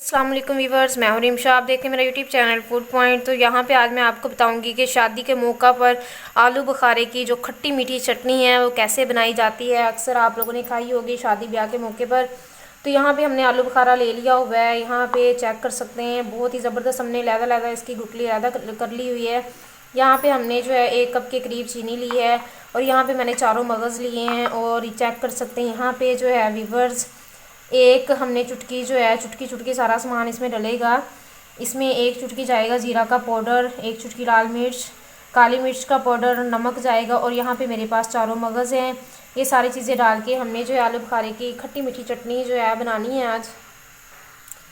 अस्सलाम वालेकुम वीवर्स, मैं हूं रिमशा। आप देखें मेरा यूट्यूब चैनल फूड पॉइंट। तो यहाँ पे आज मैं आपको बताऊंगी कि शादी के मौका पर आलू बुखारे की जो खट्टी मीठी चटनी है वो कैसे बनाई जाती है। अक्सर आप लोगों ने खाई होगी शादी ब्याह के मौके पर। तो यहाँ पे हमने आलू बुखारा ले लिया हुआ है। यहाँ पे चेक कर सकते हैं, बहुत ही ज़बरदस्त हमने लहदा लहदा इसकी गुठली लहदा कर ली हुई है। यहाँ पे हमने जो है 1 कप के करीब चीनी ली है और यहाँ पे मैंने चारों मगज़ लिए हैं। और चेक कर सकते हैं यहाँ पे जो है वीवर्स, एक हमने चुटकी जो है चुटकी चुटकी सारा सामान इसमें डलेगा। इसमें 1 चुटकी जाएगा ज़ीरा का पाउडर, 1 चुटकी लाल मिर्च, काली मिर्च का पाउडर, नमक जाएगा। और यहाँ पे मेरे पास चारों मगज़ हैं। ये सारी चीज़ें डाल के हमने जो है आलू बुखारे की खट्टी मीठी चटनी जो है बनानी है आज।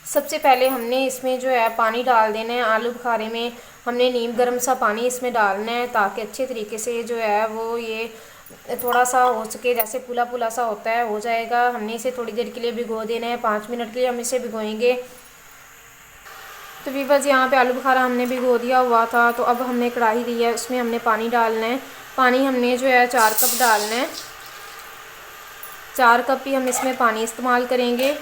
सबसे पहले हमने इसमें जो है पानी डाल देना है। आलू बुखारे में हमने नीम गर्म सा पानी इसमें डालना है ताकि अच्छे तरीके से जो है वो ये थोड़ा सा हो सके, जैसे पुला पुला सा होता है हो जाएगा। हमने इसे थोड़ी देर के लिए भिगो देना है, 5 मिनट के लिए हम इसे भिगोएंगे। तो वीवर्स, यहाँ पे आलू बुखारा हमने भिगो दिया हुआ था। तो अब हमने कढ़ाई ली है, उसमें हमने पानी डालना है। पानी हमने जो है 4 कप डालना है। 4 कप ही हम इसमें पानी इस्तेमाल करेंगे।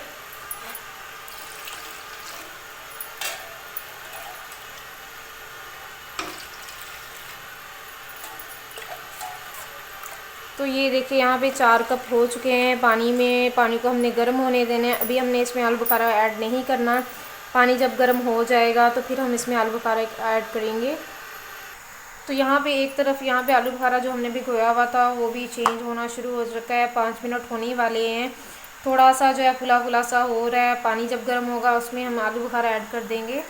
तो ये देखिए यहाँ पे 4 कप हो चुके हैं पानी में। पानी को हमने गर्म होने देना है। अभी हमने इसमें आलू बुखारा ऐड नहीं करना। पानी जब गर्म हो जाएगा तो फिर हम इसमें आलू बुखारा ऐड करेंगे। तो यहाँ पे एक तरफ यहाँ पे आलू बुखारा जो हमने भिगोया हुआ था वो भी चेंज होना शुरू हो चुका है। 5 मिनट होने वाले हैं। थोड़ा सा जो है फुला फुला सा हो रहा है। पानी जब गर्म होगा उसमें हम आलू बुखारा ऐड कर देंगे।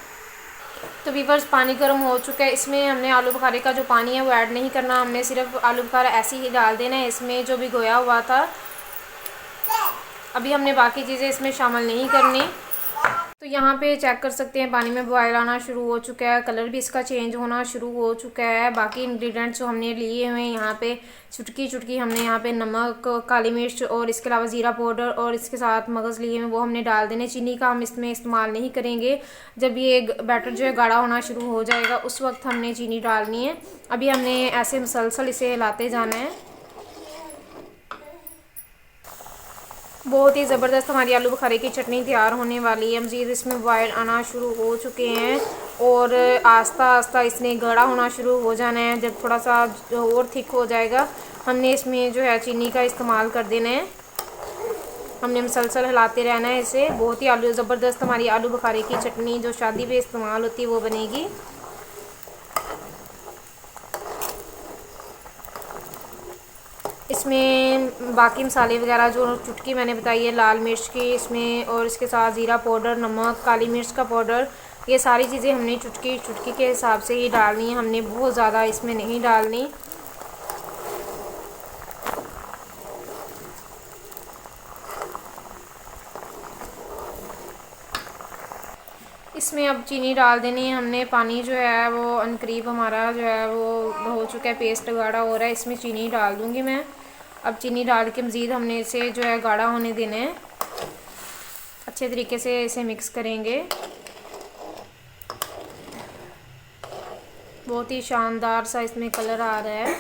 तो वीवर्स, पानी गर्म हो चुका है। इसमें हमने आलू बुखारे का जो पानी है वो ऐड नहीं करना। हमने सिर्फ आलू बुखारा ऐसे ही डाल देना है इसमें जो भिगोया हुआ था। अभी हमने बाकी चीज़ें इसमें शामिल नहीं करनी। तो यहाँ पे चेक कर सकते हैं पानी में बॉयल आना शुरू हो चुका है। कलर भी इसका चेंज होना शुरू हो चुका है। बाकी इंग्रेडिएंट्स जो हमने लिए हुए हैं यहाँ पे चुटकी चुटकी हमने यहाँ पे नमक, काली मिर्च और इसके अलावा ज़ीरा पाउडर और इसके साथ मगज़ लिए हुए वो हमने डाल देने। चीनी का हम इसमें इस्तेमाल नहीं करेंगे। जब ये बैटर जो है गाढ़ा होना शुरू हो जाएगा उस वक्त हमने चीनी डालनी है। अभी हमने ऐसे मुसलसल इसे हिलाते जाना है। बहुत ही ज़बरदस्त हमारी आलू बुखारे की चटनी तैयार होने वाली है। मज़ीद इसमें बॉयल आना शुरू हो चुके हैं और आस्ता आस्ता इसने गाढ़ा होना शुरू हो जाना है। जब थोड़ा सा और थिक हो जाएगा हमने इसमें जो है चीनी का इस्तेमाल कर देना है। हमने मुसलसल हिलाते रहना है इसे। बहुत ही ज़बरदस्त हमारी आलू बुखारे की चटनी जो शादी में इस्तेमाल होती है वो बनेगी। इसमें बाकी मसाले वगैरह जो चुटकी मैंने बताई है लाल मिर्च की इसमें, और इसके साथ ज़ीरा पाउडर, नमक, काली मिर्च का पाउडर, ये सारी चीज़ें हमने चुटकी चुटकी के हिसाब से ही डालनी है। हमने बहुत ज़्यादा इसमें नहीं डालनी। इसमें अब चीनी डाल देनी है हमने। पानी जो है वो अनकरीब हमारा जो है वो हो चुका है, पेस्ट गाढ़ा हो रहा है। इसमें चीनी डाल दूँगी मैं। अब चीनी डाल के मज़ीद हमने इसे जो है गाढ़ा होने देना है। अच्छे तरीके से इसे मिक्स करेंगे। बहुत ही शानदार सा इसमें कलर आ रहा है।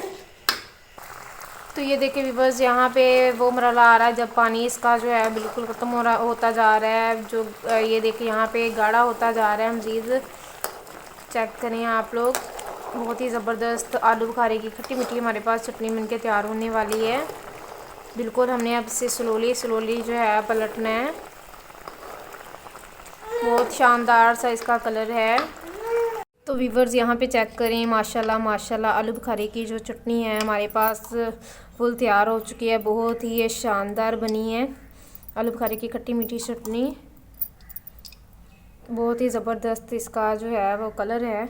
तो ये देखिए वीवर्स, यहाँ पे वो मरहला आ रहा है जब पानी इसका जो है बिल्कुल ख़त्म होता जा रहा है। जो ये देखिए यहाँ पे गाढ़ा होता जा रहा है। मज़ीद चेक करें आप लोग। बहुत ही ज़बरदस्त आलू बुखारे की खट्टी मीठी हमारे पास चटनी बनके तैयार होने वाली है। बिल्कुल हमने अब इसे स्लोली स्लोली जो है पलटना है। बहुत शानदार सा इसका कलर है। तो वीवर्स, यहाँ पे चेक करें, माशाल्लाह माशाल्लाह आलू बुखारे की जो चटनी है हमारे पास फुल तैयार हो चुकी है। बहुत ही ये शानदार बनी है आलू बुखारे की खट्टी मीठी चटनी। बहुत ही ज़बरदस्त इसका जो है वो कलर है।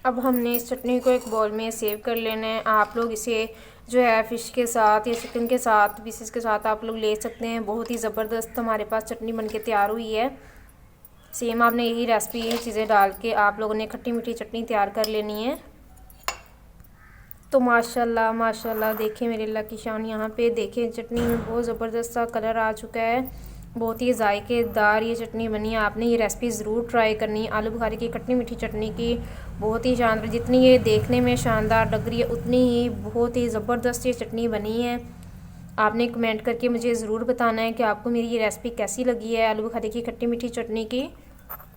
अब हमने इस चटनी को एक बाउल में सेव कर लेना है। आप लोग इसे जो है फ़िश के साथ या चिकन के साथ, पीसेस के साथ आप लोग ले सकते हैं। बहुत ही ज़बरदस्त हमारे पास चटनी बनके तैयार हुई है। सेम आपने यही रेसिपी, यही चीज़ें डाल के आप लोगों ने खट्टी मीठी चटनी तैयार कर लेनी है। तो माशाल्लाह माशाल्लाह देखें मेरे अल्लाह की शान। यहाँ पे देखें चटनी में बहुत ज़बरदस्त सा कलर आ चुका है। बहुत ही जायकेदार ये चटनी बनी है। आपने ये रेसिपी ज़रूर ट्राई करनी है आलू बुखारे की खट्टी मीठी चटनी की। बहुत ही शानदार, जितनी ये देखने में शानदार लग रही है उतनी ही बहुत ही ज़बरदस्त ये चटनी बनी है। आपने कमेंट करके मुझे ज़रूर बताना है कि आपको मेरी ये रेसिपी कैसी लगी है आलू बुखारे की खट्टी मीठी चटनी की।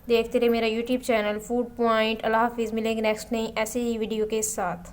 देखते रहे मेरा यूट्यूब चैनल फूड पॉइंट। अल्लाह हाफिज़। मिलेंगे नेक्स्ट नई ऐसे ही वीडियो के साथ।